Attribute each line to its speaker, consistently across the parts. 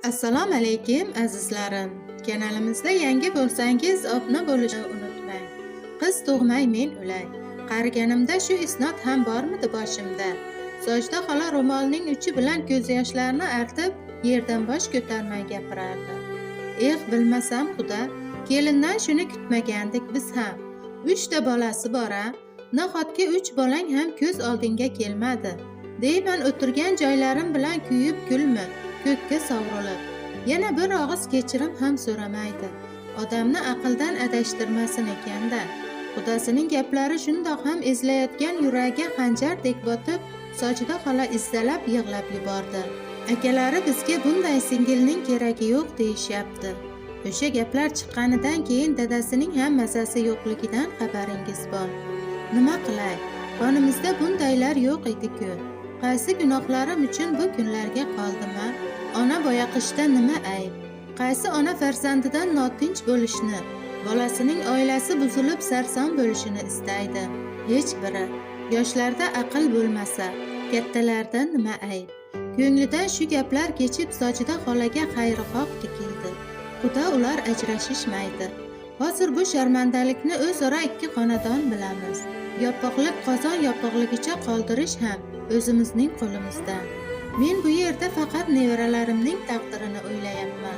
Speaker 1: Assalomu alaykum azizlarim. Kanalimizda yangi bo'lsangiz obuna bo'lishni unutmang. Qiz tug'may men o'lay. Qariganimda shu isnot ham bormidi boshimda. Sojda xola ro'molining uchi bilan ko'z yoshlarini artib, yerdan bosh ko'tarmay gapirardi. Bilmasam xudo, kelindan shuni kutmagandik biz ham. 3 ta bolasi bor-a? Nahotki 3 bolang ham ko'z oldinga kelmadi. Deyman o'tirgan joylarim bilan kuyib kulmi? Ko'kka sovrilib, yana bir og'iz kechirim ham so'ramaydi. Odamni aqldan adashtirmasin ekanda. Xudosining gaplari shundoq ham ezlayotgan yuragiga xanjardek botib, Sojida xola izdalab yig'lab yubordi. Akalari bizga bunday singilning keragi yo'q deyishyapti. O'sha gaplar chiqqanidan keyin dadasining ham mazasi yo'qligidan xabaringiz bor. Nima qilay? Qonimizda bundaylar yo'q edi-ku. Qaysi gunohlarim uchun bu kunlarga qoldimmi? Ona boyaqishda nima ayb? Qaysi ona farzandidan notinch bo'lishni, bolasining oilasi buzilib sarson bo'lishini istaydi? Hech biri. Yoshlarda aql bo'lmasa, kattalarda nima ayb? Ko'nglidan shu gaplar kechib Sojida xolaga xayrixoh tikildi. Xudo ular ajrashishmaydi. Hozir bu sharmandalikni o'zaro ikki xonadon bilamiz. Yopiqlik qozon yopiqligicha qoldirish ham o'zimizning qo'limizda. Men bu yerda faqat nevaralarimning taqdirini o'ylayapman.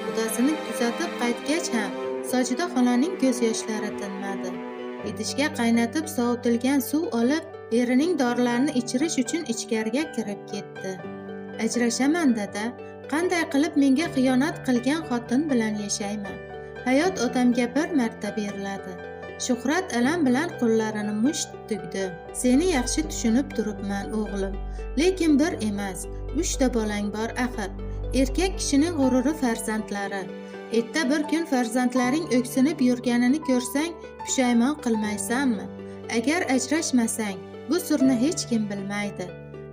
Speaker 1: Xudosini kuzatib qaytgach ham Sojida xolaning ko'z yoshlari tinmadi. Idishga qaynatib sovutilgan suv olib, erining dorilarini ichirish uchun ichkariga kirib ketdi. Ajrashaman dada, qanday qilib menga xiyonat qilgan xotin bilan yashayman? Hayot odamga bir marta beriladi. Shuhrat alam bilan qo'llarini musht tugdi. Seni yaxshi tushunib turibman o'g'lim, lekin bir emas, 3 ta bolang bor axir. Erkak kishining g'ururi farzandlari. Erta bir kun farzandlaring o'ksinib yurganini ko'rsang, pushaymon qilmaysanmi? Agar ajrashmasang, bu sirni hech kim bilmaydi.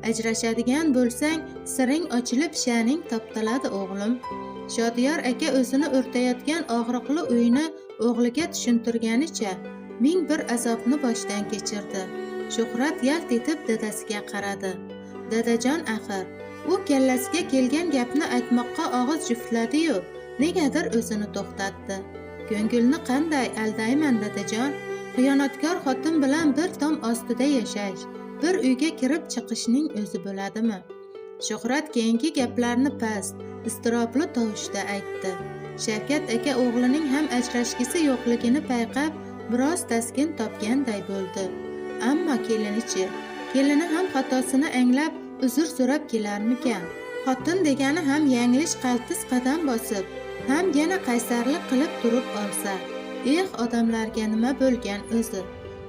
Speaker 1: Ajrashadigan bo'lsang, siring ochilib sha'ning toptaladi o'g'lim. Shodiyor aka o'zini o'rtayotgan og'riqli uyni o'g'liga tushuntirganicha ming bir azobni boshdan kechirdi. Shuhrat yalt etib dadasiga qaradi. Dadajon axir, u kallasiga kelgan gapni aytmoqqa og'iz juftladi-yu, negadir o'zini to'xtatdi. Ko'ngilni qanday aldayman dadajon? Xiyonatkor xotin bilan bir tom ostida yashash, bir uyga kirib chiqishning o'zi bo'ladimi? Shuhrat keyingi gaplarni past, iztirobli tovushda aytdi. Shavkat aka o'g'lining ham ajrashgisi yo'qligini payqab, biroz taskin topganday bo'ldi. Ammo kelini ham xatosini anglab, uzr so'rab kelarmikan? Xotin degani ham yanglish qaltis qadam bosib, ham yana qaysarlik qilib turib olsa, odamlarga nima bo'lgan o'zi?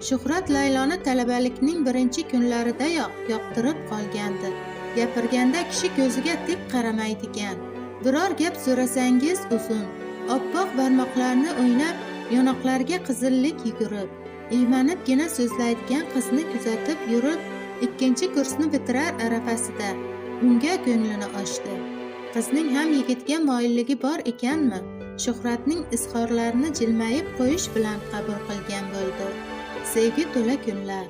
Speaker 1: Shuhrat Layloni talabalikning birinchi kunlaridayoq yoqtirib qolgandi. Gapirganda kishi ko'ziga tik qaramaydigan. Biror gap so'rasangiz uzun, oppoq barmoqlarni o'ynab, yonoqlarga qizillik yugurib, iymanibgina so'zlaydigan qizni kuzatib yurib, 2-kursni bitirar arafasida unga ko'nglini ochdi. Qizning ham yigitga moyilligi bor ekanmi? Shuhratning izhorlarini jilmayib qo'yish bilan qabul qilgan bo'ldi. Sevgi to'la kunlar,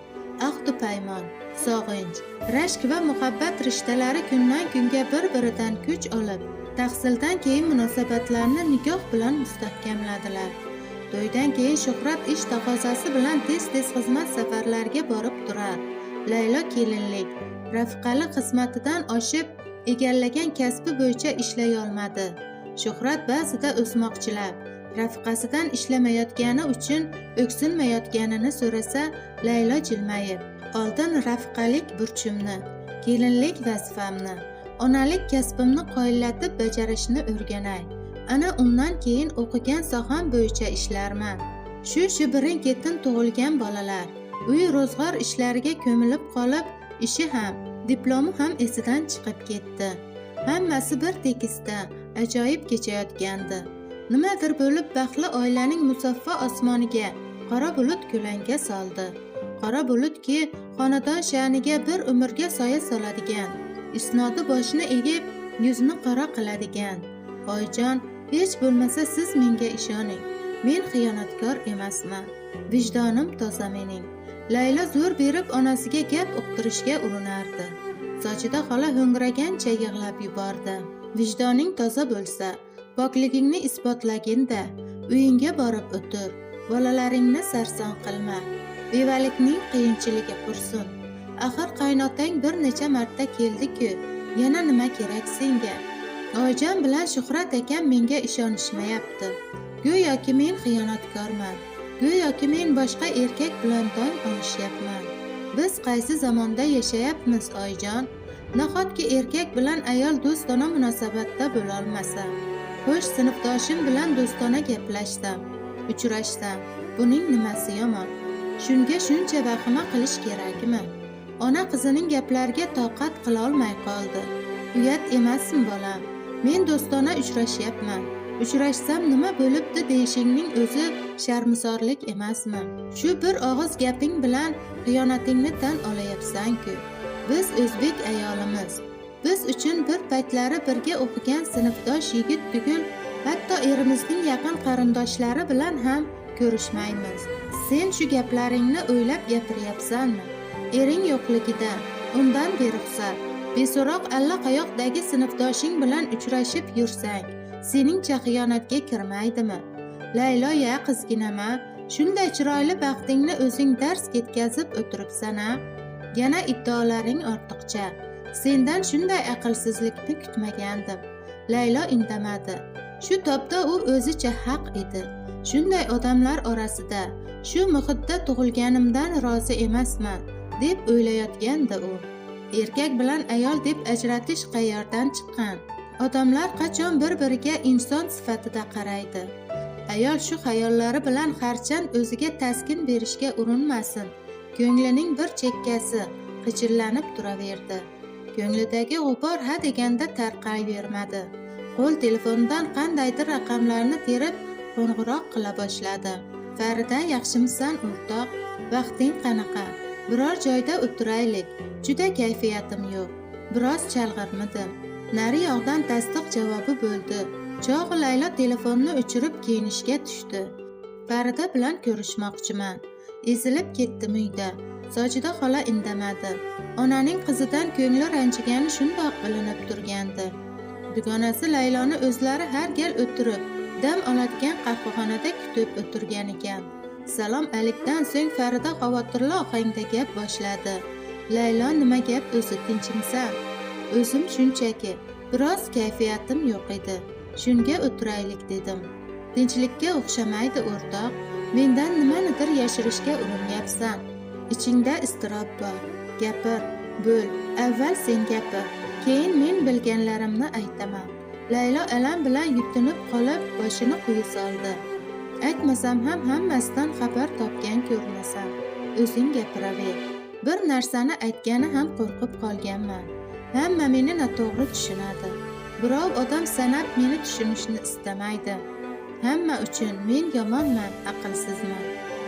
Speaker 1: ahd-u paymon, sog'inch, rashk va muhabbat rishtalari kundan kunga bir-biridan kuch olib, tahsildan keyin munosabatlarni nikoh bilan mustahkamladilar. To'ydan keyin Shuhrat ish taqozosi bilan tez-tez xizmat safarlariga borib turar. Laylo kelinlik, rafiqali xizmatidan oshib, egallagan kasbi bo'yicha ishlay olmadi. Shuhrat ba'zida o'smoqchilab, rafiqasidan ishlamayotgani uchun o'ksinmayotganini so'rasa, Laylo jilmayib, oldin rafiqalik burchimni, kelinlik vazifamni, onalik kasbimni qoyillatib bajarishni o'rganay. Ana undan keyin o'qigan soham bo'yicha ishlarman. Shu birin-ketin tug'ilgan bolalar, uy ro'zg'or ishlariga ko'milib qolib, ishi ham, diplomi ham esidan chiqib ketdi. Hammasi bir tekisda, ajoyib kechayotgandi. Nimadir bo'lib baxtli oilaning musaffo osmoniga qora bulut ko'lanka soldi. Qora bulutki, xonadon sha'niga bir umrga soya soladigan, isnodi boshni egib, yuzni qora qiladigan. Oyjon, hech bo'lmasa siz menga ishoning. Men xiyonatkor emasman. Vijdonim toza mening. Laylo zo'r berib onasiga gap uqtirishga urinardi. Sojida xola ho'ngragancha yig'lab yubordi. Vijdoning toza bo'lsa, pokligingni isbotlaginda, uyingga borib o'tir, bolalaringni sarson qilma. Bevalikning qiyinchiligi qursin. Axir qaynotang bir necha marta keldi-ku, yana nima kerak senga? Oyijon bilan Shuhrat akam menga ishonishmayapti. Go'yoki men xiyonatkorman. Go'yoki men boshqa erkak bilan dong olishyapman. Biz qaysi zamonda yashayapmiz, oyijon? Nahotki erkak bilan ayol do'stona munosabatda bo'la olmasa? Xo'sh, sinfdoshim bilan do'stona gaplashsam, uchrashsam, buning nimasi yomon? Shunga shuncha vahima qilish kerakmi? Ona qizining gaplariga toqat qila olmay qoldi. Uyat emasmi bolam? Men do'stona uchrashyapman. Uchrashsam nima bo'libdi deyishingning o'zi sharmizorlik emasmi? Shu bir og'iz gaping bilan xiyonatingni tan olayapsan-ku. Biz o'zbek ayolimiz. Biz uchun bir paytlari birga o'qigan sinfdosh yigit tugul, hatto erimizning yaqin qarindoshlari bilan ham ko'rishmaymiz. Sen shu gaplaringni o'ylab gapiryapsanmi? Ering yo'qligida, undan beruxsat, beso'roq allaqayoqdagi sinfdoshing bilan uchrashib yursang, seningcha xiyonatga kirmaydimi? Laylo, ya qizginama, shunday chiroyli baxtingni o'zing dars ketkazib o'tiribsan-a? Yana iddaolaring ortiqcha. Sendan shunday aqlsizlikni kutmagandim. Laylo indamadi. Shu topda u o'zicha haq edi. Shunday odamlar orasida, shu muhitda tug'ilganimdan rozi emasman, deb o'ylayotgandi u. Erkak bilan ayol deb ajratish qayerdan chiqqan? Odamlar qachon bir-biriga inson sifatida qaraydi? Ayol shu xayollari bilan harchand o'ziga taskin berishga urinmasin, ko'nglining bir chekkasi qichillanib turaverdi. Ko'nglidagi g'ubor ha deganda tarqayvermadi. Qo'l telefonidan qandaydir raqamlarni terib qo'ng'iroq qila boshladi. Farida, yaxshimisan o'rtoq? Vaqting qanaqa? Biror joyda o'tiraylik. Juda kayfiyatim yo'q. Biroz chalg'irmidim. Nari yoqdan tasdiq javobi bo'ldi. Chog'i Laylo telefonni o'chirib kiyinishga tushdi. Farida bilan ko'rishmoqchiman. Ezilib ketdim uyda. Sojida xola indamadi. Onaning qizidan ko'ngli ranjigani shundoq bilinib turgandi. Dugonasi Layloni o'zlari har gal o'tirib, dam oladigan qahvaxonada kutib o'tirgan ekan. Salom alikdan so'ng Farida xavotirli ohangda gap boshladi. Laylo, nima gap o'zi, tinchimsan? O'zim shunchaki, biroz kayfiyatim yo'q edi. Shunga o'tiraylik dedim. Tinchlikka o'xshamaydi o'rtoq. Mendan nimanidir yashirishga urinyapsan. Ichingda iztirob bor. Gapir, bo'l. Avval sen gapir, keyin men bilganlarimni aytaman. Laylo alam bilan yutinib qolib boshini quyi soldi. Aytmasam ham hammasidan xabar topgan ko'rinasan. O'zing gapiraver. Bir narsani aytgani ham qo'rqib qolganman. Hamma meni noto'g'ri tushunadi. Birov odam sanab meni tushunishni istamaydi. Hamma uchun men yomonman, aqlsizman.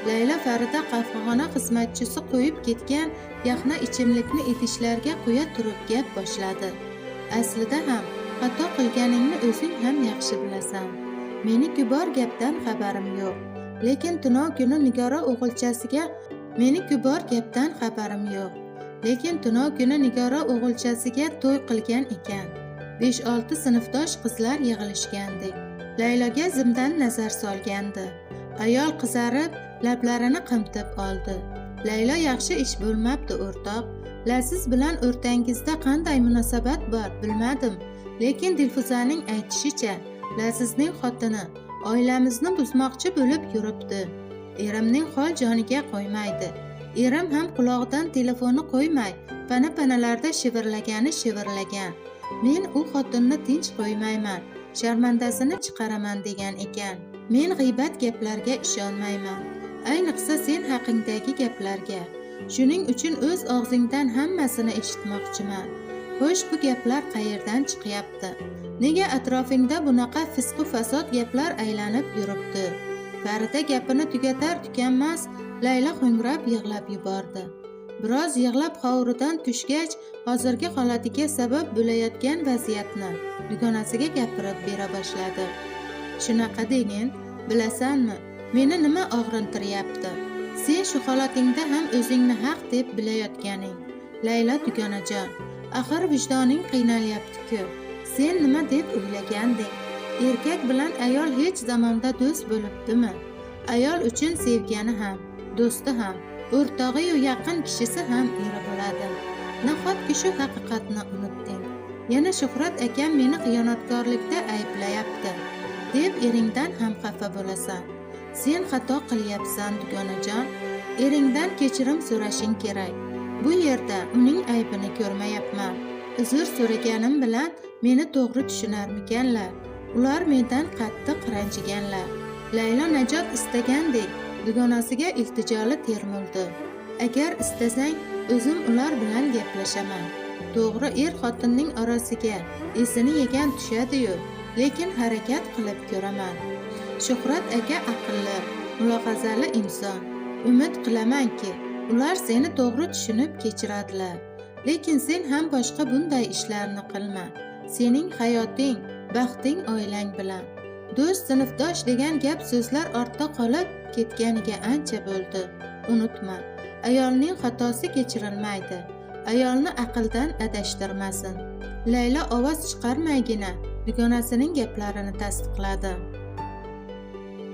Speaker 1: Laylo Farida qahvaxona xizmatchisi qo'yib ketgan yaxna ichimlikni idishlarga quya turib gap boshladi. Aslida ham xato qilganingni o'zing ham yaxshi bilasan. Meni bor gapdan xabarim yo'q. Lekin tunov kuni Nigora o'g'ilchasiga to'y qilgan ekan. 5-6 sinfdosh qizlar yig'ilishgandek. Layloga zimdan nazar solgandi. Ayol qizarib, lablarini qimtib oldi. Laylo, yaxshi ish bo'lmabdi o'rtoq. Laziz bilan o'rtangizda qanday munosabat bor bilmadim, lekin Dilfuzaning aytishicha, Lazizning xotini oilamizni buzmoqchi bo'lib yuribdi. Erimning hol joniga qo'ymaydi. Erim ham qulog'idan telefonni qo'ymay, pana-panalarda shivirlagan. Men u xotinni tinch qo'ymayman, sharmandasini chiqaraman degan ekan. Men g'iybat gaplarga ishonmayman, ayniqsa sen haqingdagi gaplarga. Shuning uchun o'z og'zingdan hammasini eshitmoqchiman. Xo'sh, bu gaplar qayerdan chiqyapti? Nega atrofingda bunaqa fisq-u fasod gaplar aylanib yuribdi? Farida gapini tugatar-tuganmas Laylo ho'ngrab yig'lab yubordi. Biroz yig'lab hovuridan tushgach, hozirgi holatiga sabab bo'layotgan vaziyatni dugonasiga gapirib bera boshladi. Shunaqa degin, bilasanmi, meni nima og'rintiryapti? Sen shu holatingda ham o'zingni haq deb bilayotganing. Laylo dugonajon, axir vijdoning qiynalyapti-ku. Sen nima deb o'ylaganding? Erkak bilan ayol hech zamonda do'st bo'libdimi? Ayol uchun sevgani ham, do'sti ham, o'rtog'i-yu yaqin kishisi ham eri bo'ladi. Nahotki shu haqiqatni unutding? Yana Shuhrat akam meni xiyonatkorlikda ayblayapti deb eringdan ham xafa bo'lasan. Sen xato qilyapsan dugonajon. Eringdan kechirim so'rashing kerak. Bu yerda uning aybini ko'rmayapman. Uzr so'raganim bilan meni to'g'ri tushunarmikanlar? Ular mendan qattiq ranjiganlar. Laylo najot istagandek dugonasiga iltijoli termuldi. Agar istasang, o'zim ular bilan gaplashaman. To'g'ri, xotinning orasiga esini yegan tushadi-yu, lekin harakat qilib ko'raman. Shuhrat aka aqlli, mulohazali inson. Umid qilamanki, ular seni to'g'ri tushunib kechiradilar. Lekin sen ham boshqa bunday ishlarni qilma. Sening hayoting, baxting oilang bilan. Do'st, sinfdosh degan gap so'zlar ortda qolib ketganiga ancha bo'ldi. Unutma, ayolning xatosi kechirilmaydi. Ayolni aqldan adashtirmasin. Laylo ovoz chiqarmaygina dugonasining gaplarini tasdiqladi.